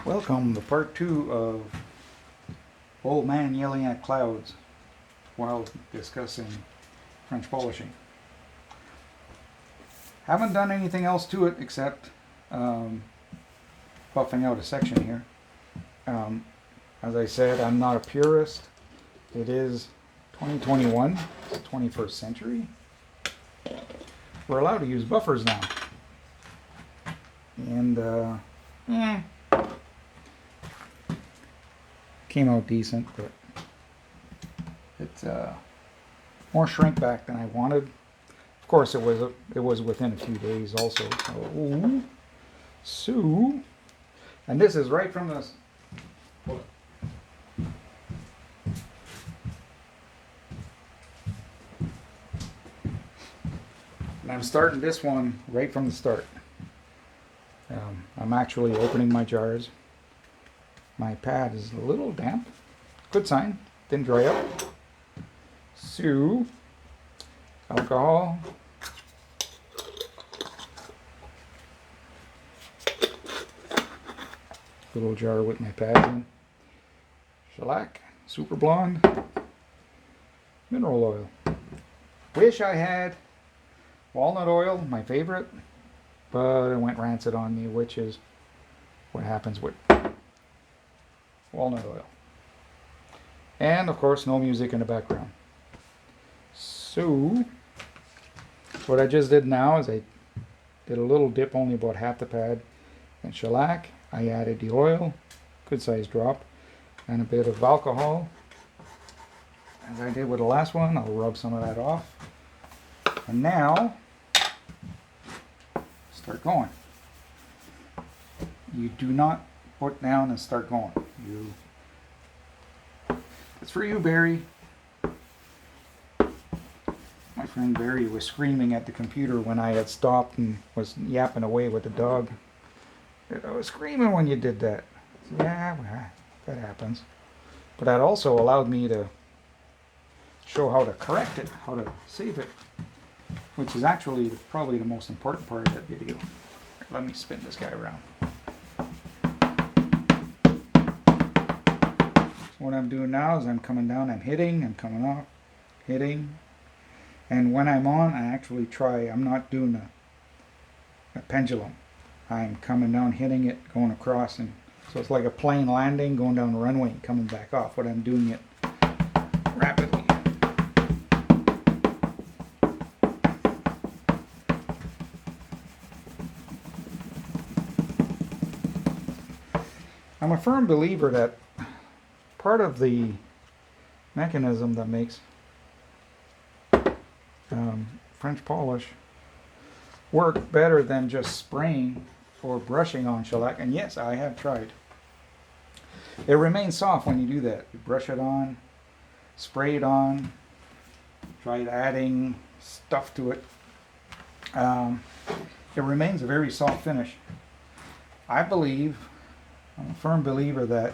Welcome to part 2 of Old Man Yelling at Clouds while discussing French polishing. Haven't done anything else to it except buffing out a section here. As I said, I'm not a purist. It is 2021, it's the 21st century. We're allowed to use buffers now. And came out decent, but it's more shrink back than I wanted. Of course, it was within a few days also. So, and this is right from the. And I'm starting this one right from the start. I'm actually opening my jars. My pad is a little damp. Good sign. Didn't dry up. So, alcohol. Little jar with my pads in. Shellac, Super Blonde, mineral oil. Wish I had walnut oil, my favorite, but it went rancid on me, which is what happens with walnut oil. And of course, no music in the background. So, what I just did now is I did a little dip, only about half the pad, in shellac. I added the oil, good size drop, and a bit of alcohol. As I did with the last one, I'll rub some of that off. And now, start going. You do not put down and start going. It's for you, Barry. My friend Barry was screaming at the computer when I had stopped and was yapping away with the dog. I was screaming when you did that. Yeah, well, that happens. But that also allowed me to show how to correct it, how to save it, which is actually probably the most important part of that video. Let me spin this guy around. So what I'm doing now is I'm coming down, I'm hitting, I'm coming off, hitting. And when I'm on, I actually try, I'm not doing a pendulum. I'm coming down, hitting it, going across, and so it's like a plane landing, going down the runway and coming back off, but I'm doing it rapidly. I'm a firm believer that part of the mechanism that makes French polish work better than just spraying or brushing on shellac, and yes, I have tried. It remains soft when you do that. You brush it on, spray it on, try adding stuff to it. It remains a very soft finish. I believe, I'm a firm believer that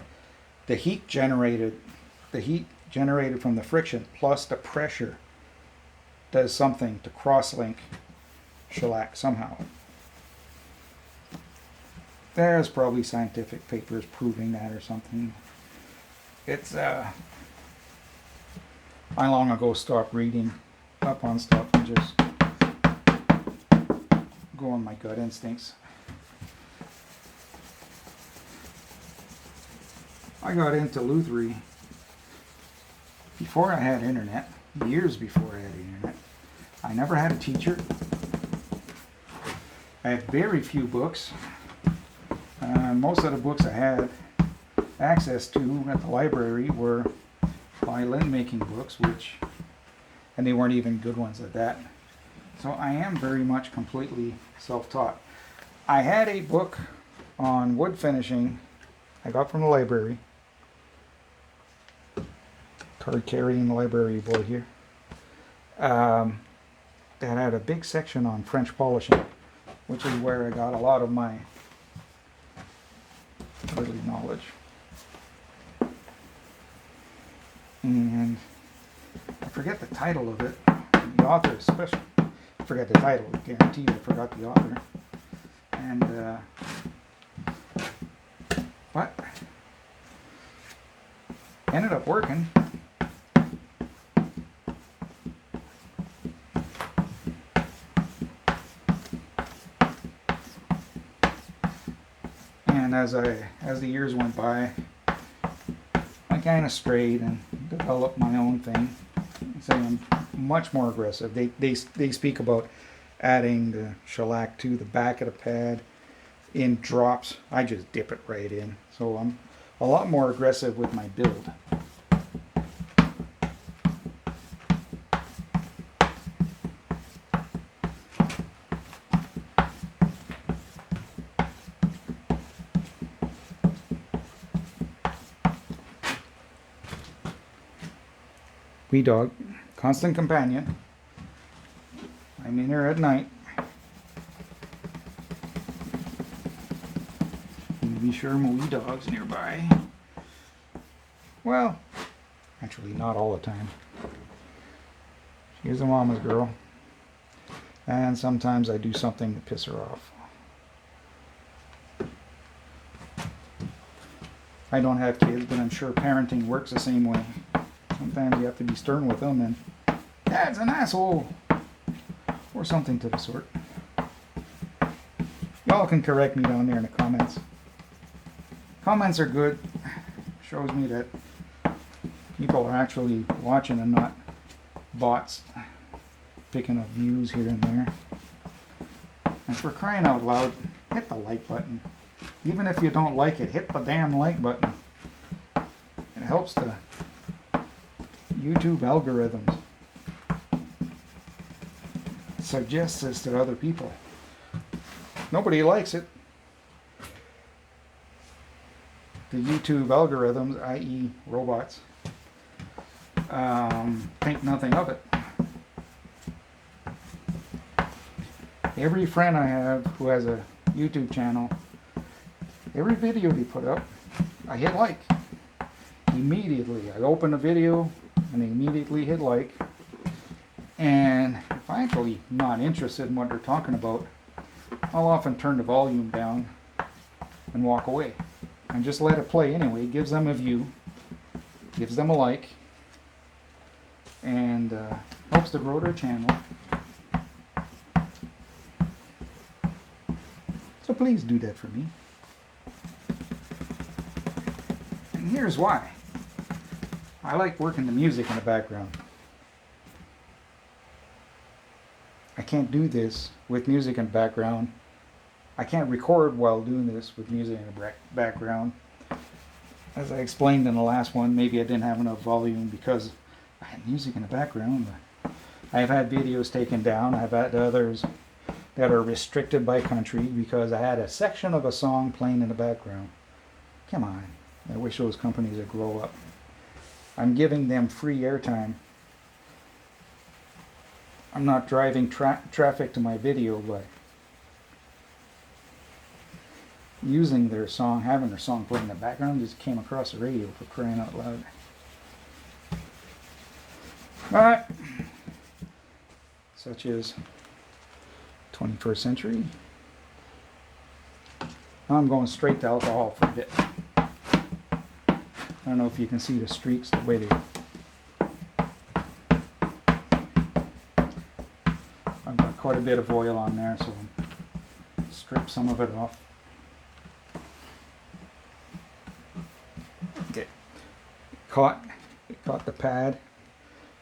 the heat generated from the friction plus the pressure does something to cross-link shellac somehow. There's probably scientific papers proving that or something. It's I long ago stopped reading up on stuff and just go on my gut instincts. I got into lutherie before I had internet, years before I had internet. I never had a teacher. I had very few books. Most of the books I had access to at the library were violin making books, and they weren't even good ones at that. So I am very much completely self-taught. I had a book on wood finishing I got from the library. Card carrying library boy here. That had a big section on French polishing, which is where I got a lot of my early knowledge. And I forget the title of it. The author especially. I forget the title. Guaranteed I forgot the author. And but Ended up working. And as the years went by, I kind of strayed and developed my own thing. So I'm much more aggressive. They speak about adding the shellac to the back of the pad in drops. I just dip it right in. So I'm a lot more aggressive with my build. Wee dog, constant companion. I'm in here at night. Be sure my wee dog's nearby. Well, actually not all the time. She's a mama's girl. And sometimes I do something to piss her off. I don't have kids, but I'm sure parenting works the same way. Sometimes you have to be stern with them and Dad's an asshole or something to the sort. Y'all can correct me down there in the comments. Comments are good. Shows me that people are actually watching and not bots picking up views here and there. And for crying out loud, hit the like button. Even if you don't like it, hit the damn like button. It helps the YouTube algorithms. It suggests this to other people. Nobody likes it. The YouTube algorithms, i.e. robots, think nothing of it. Every friend I have who has a YouTube channel, every video they put up, I hit like. Immediately. I open a video and immediately hit like. And if I'm actually not interested in what they're talking about, I'll often turn the volume down and walk away. And just let it play anyway. Gives them a view, gives them a like, and helps to grow their channel. So please do that for me. And here's why. I like working the music in the background. I can't do this with music in the background. I can't record while doing this with music in the background. As I explained in the last one, maybe I didn't have enough volume because I had music in the background. I've had videos taken down. I've had others that are restricted by country because I had a section of a song playing in the background. Come on. I wish those companies would grow up. I'm giving them free airtime. I'm not driving traffic to my video, but using their song, having their song playing in the background, just came across the radio, for crying out loud. But such as 21st century. Now I'm going straight to alcohol for a bit. I don't know if you can see the streaks the way they. I've got quite a bit of oil on there, so I'll strip some of it off. Okay. Caught the pad,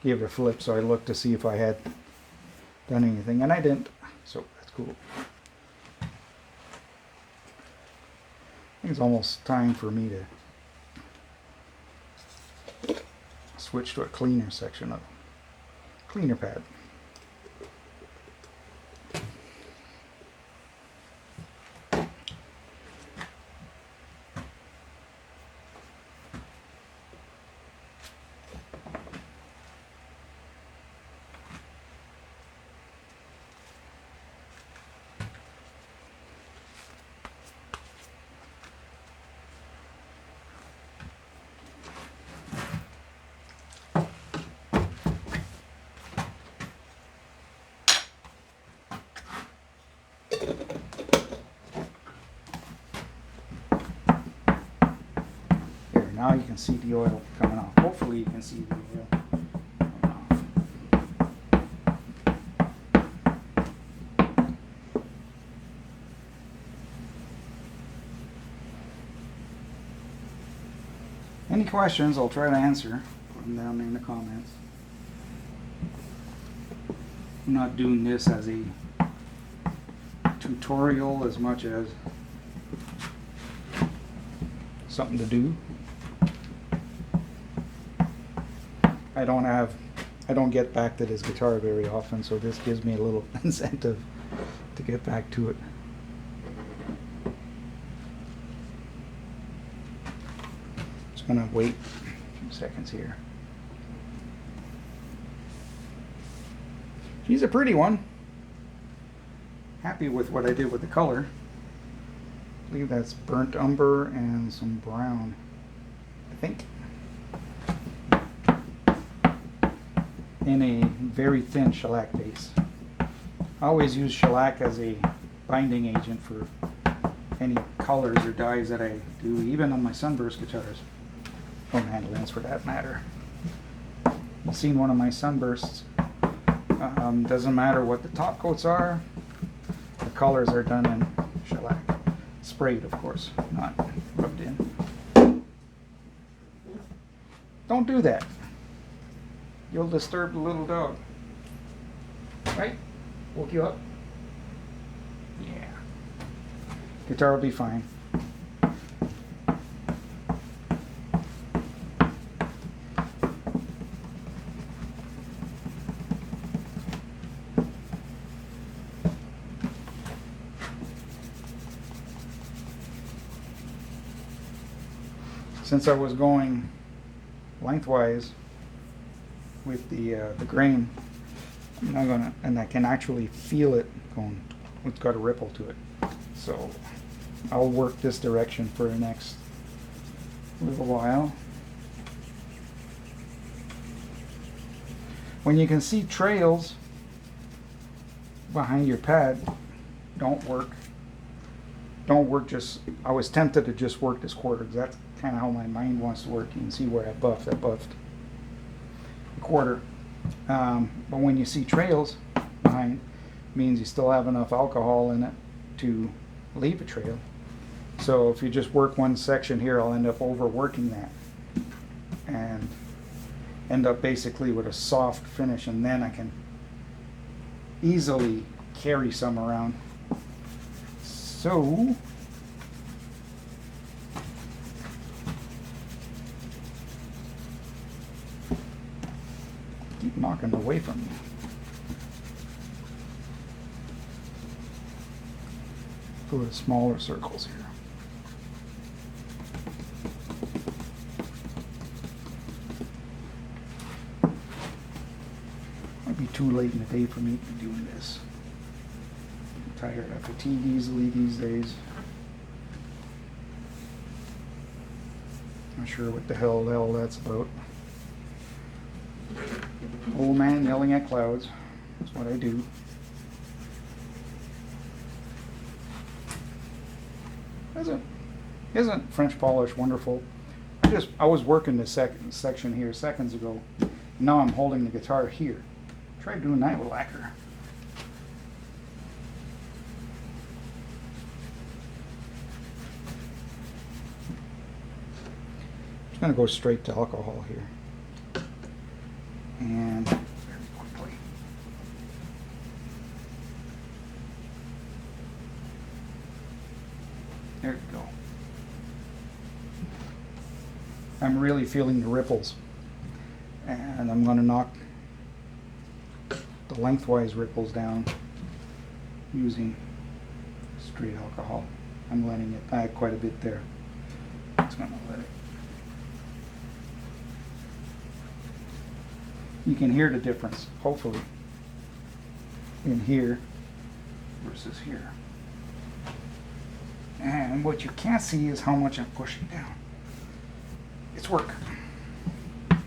gave it a flip, so I looked to see if I had done anything, and I didn't, so that's cool. I think it's almost time for me to switch to a cleaner section of cleaner pad. now you can see the oil coming off. Hopefully you can see the oil coming off. Any questions, I'll try to answer. Put them down there in the comments. I'm not doing this as a tutorial as much as something to do. I don't get back to this guitar very often, so this gives me a little incentive to get back to it. Just gonna wait a few seconds here. She's a pretty one. Happy with what I did with the color. I believe that's burnt umber and some brown, I think. In a very thin shellac base. I always use shellac as a binding agent for any colors or dyes that I do, even on my Sunburst guitars. Or mandolins for that matter. You've seen one of my Sunbursts. Doesn't matter what the top coats are, the colors are done in shellac. Sprayed, of course, not rubbed in. Don't do that. You'll disturb the little dog. Right? Woke you up? Yeah. Guitar will be fine. Since I was going lengthwise with the grain, I'm not gonna, and I can actually feel it going. It's got a ripple to it, so I'll work this direction for the next little while. When you can see trails behind your pad, don't work. Don't work just. I was tempted to just work this quarter because that's kind of how my mind wants to work. You can see where I buffed. I buffed a quarter. But when you see trails behind, it means you still have enough alcohol in it to leave a trail. So if you just work one section here, I'll end up overworking that and end up basically with a soft finish, and then I can easily carry some around. So keep knocking away from me. Go to smaller circles here. Might be too late in the day for me to be doing this. I'm tired. I fatigue easily these days. Not sure what the hell that's about. Old man yelling at clouds. That's what I do. Isn't French polish wonderful? I was working this section here seconds ago. Now I'm holding the guitar here. Try doing that with lacquer. Just gonna go straight to alcohol here. And very quickly. There you go. I'm really feeling the ripples, and I'm going to knock the lengthwise ripples down using straight alcohol. I'm letting it back quite a bit there. It's going to let it. You can hear the difference, hopefully, in here versus here. And what you can't see is how much I'm pushing down. It's work. It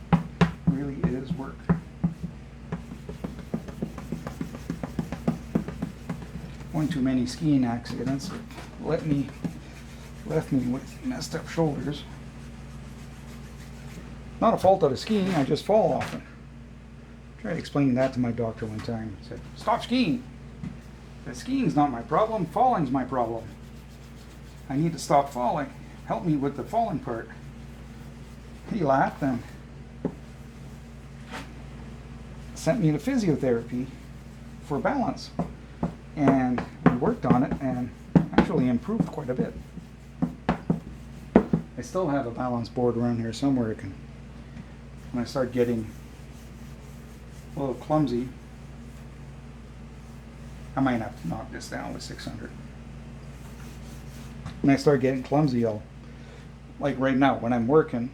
really is work. One too many skiing accidents left me with messed up shoulders. Not a fault of the skiing, I just fall often. Tried explaining that to my doctor one time. He said, stop skiing. The skiing's not my problem, falling's my problem. I need to stop falling. Help me with the falling part. He laughed and sent me to physiotherapy for balance. And we worked on it and actually improved quite a bit. I still have a balance board around here somewhere. When I start getting a little clumsy, I might have to knock this down with 600. When I start getting clumsy, like right now, when I'm working,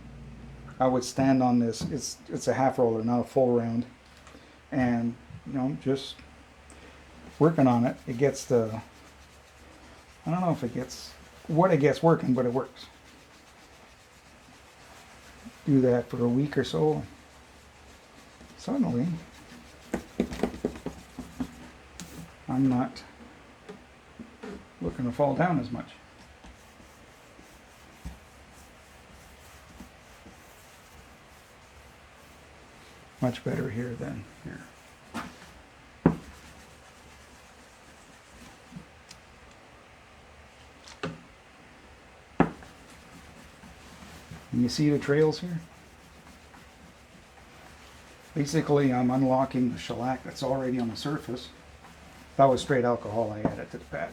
I would stand on this. It's a half roller, not a full round, and just working on it. It gets the. I don't know if it gets what it gets working, but it works. Do that for a week or so. Suddenly, I'm not looking to fall down as much. Much better here than here. And you see the trails here? Basically, I'm unlocking the shellac that's already on the surface. That was straight alcohol I added to the pad.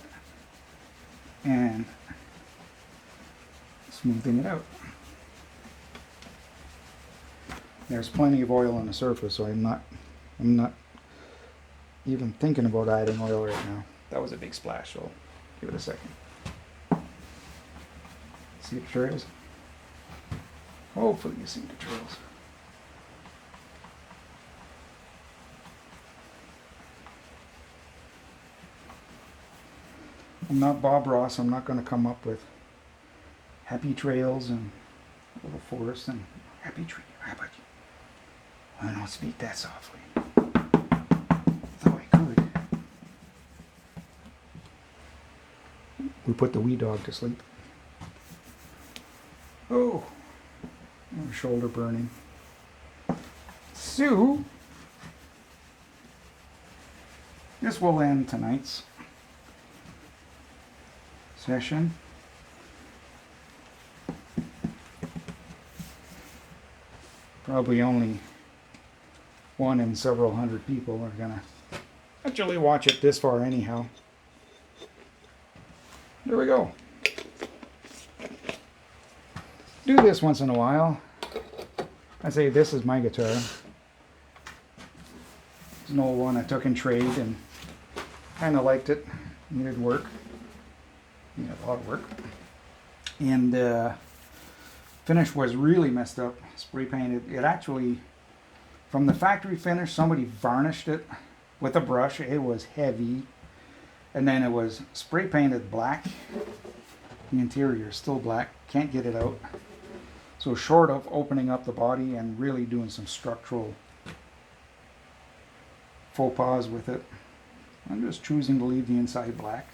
And smoothing it out. There's plenty of oil on the surface, so I'm not even thinking about adding oil right now. That was a big splash, so give it a second. See the trails? Hopefully you see the trails. I'm not Bob Ross. I'm not going to come up with happy trails and a little forest and happy tree. How about you? I don't speak that softly. Though I could. We put the wee dog to sleep. Oh, shoulder burning. So, this will end tonight's session. Probably only one in several hundred people are gonna actually watch it this far anyhow. There we go. Do this once in a while. I say this is my guitar. It's an old one I took in trade and kind of liked it. Needed work. Needed a lot of work. And finish was really messed up. Spray painted. It actually, from the factory finish, somebody varnished it with a brush. It was heavy. And then it was spray painted black. The interior is still black. Can't get it out. So short of opening up the body and really doing some structural faux pas with it, I'm just choosing to leave the inside black.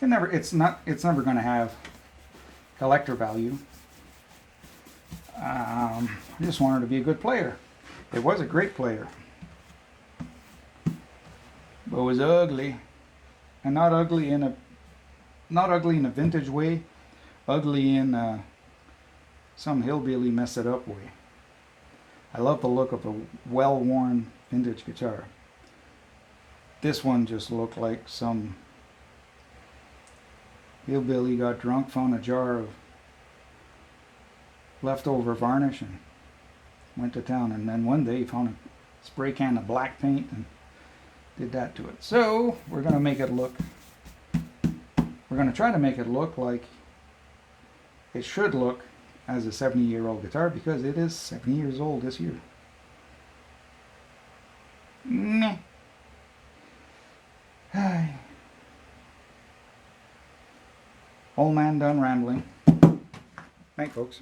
It's never going to have collector value. I just wanted to be a good player. It was a great player, but it was ugly, and not ugly in a vintage way, ugly in some hillbilly mess it up way. I love the look of a well-worn vintage guitar. This one just looked like some hillbilly got drunk, found a jar of leftover varnish and went to town, and then one day he found a spray can of black paint and did that to it. So we're going to make it look, we're going to try to make it look like it should look as a 70-year-old guitar, because it is 70 years old this year. Meh. Old man done rambling. Night, folks.